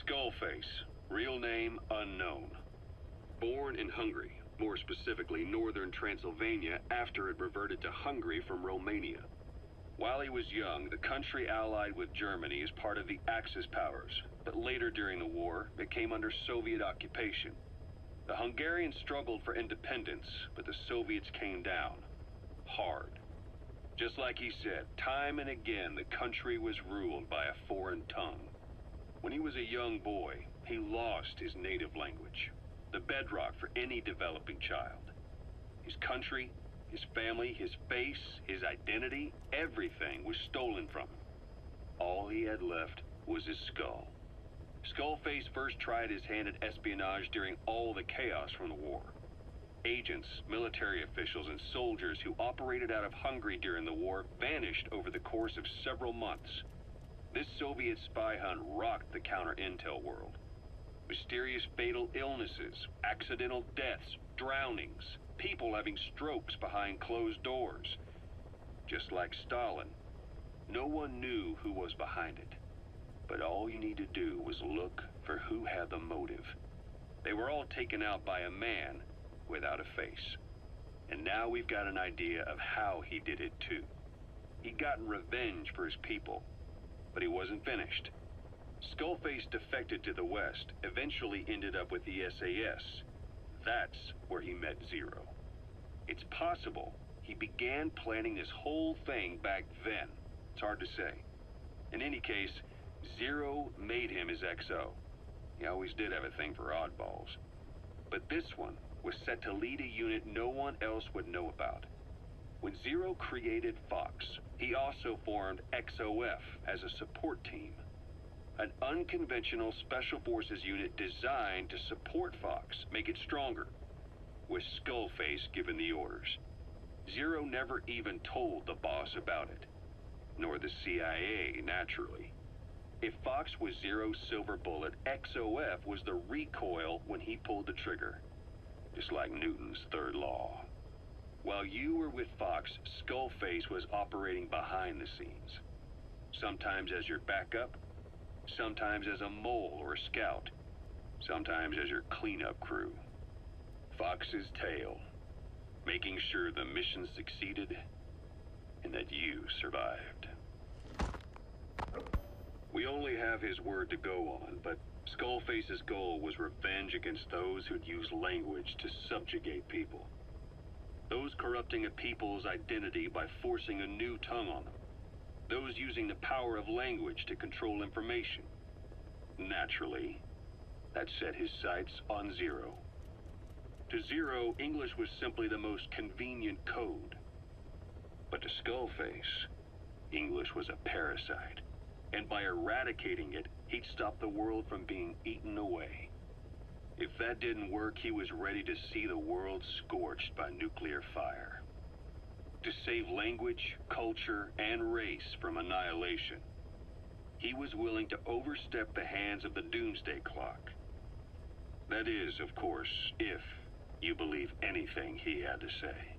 Skullface, real name unknown. Born in Hungary, more specifically northern Transylvania after it reverted to Hungary from Romania. While he was young, the country allied with Germany as part of the Axis powers, but later during the war, it came under Soviet occupation. The Hungarians struggled for independence, but the Soviets came down hard. Just like he said, time and again the country was ruled by a foreign tongue. When he was a young boy, he lost his native language, the bedrock for any developing child. His country, his family, his face, his identity, everything was stolen from him. All he had left was his skull. Skullface first tried his hand at espionage during all the chaos from the war. Agents, military officials, and soldiers who operated out of Hungary during the war vanished over the course of several months. This Soviet spy hunt rocked the counter-intel world. Mysterious fatal illnesses, accidental deaths, drownings, people having strokes behind closed doors. Just like Stalin, no one knew who was behind it. But all you need to do was look for who had the motive. They were all taken out by a man without a face. And now we've got an idea of how he did it too. He'd gotten revenge for his people, but he wasn't finished. Skullface defected to the West, eventually ended up with the SAS. That's where he met Zero. It's possible he began planning this whole thing back then. It's hard to say. In any case, Zero made him his XO. He always did have a thing for oddballs. But this one was set to lead a unit no one else would know about. When Zero created Fox, he also formed XOF as a support team. An unconventional special forces unit designed to support Fox, make it stronger, with Skullface giving the orders. Zero never even told the boss about it, nor the CIA, naturally. If Fox was Zero's silver bullet, XOF was the recoil when he pulled the trigger, just like Newton's third law. While you were with Fox, Skullface was operating behind the scenes, sometimes as your backup, sometimes as a mole or a scout, sometimes as your cleanup crew. Fox's tale, making sure the mission succeeded and that you survived. We only have his word to go on, but Skullface's goal was revenge against those who'd use language to subjugate people. Those corrupting a people's identity by forcing a new tongue on them. Those using the power of language to control information. Naturally, that set his sights on Zero. To Zero, English was simply the most convenient code. But to Skullface, English was a parasite. And by eradicating it, he'd stop the world from being eaten away. If that didn't work, he was ready to see the world scorched by nuclear fire. To save language, culture, and race from annihilation, he was willing to overstep the hands of the doomsday clock. That is, of course, if you believe anything he had to say.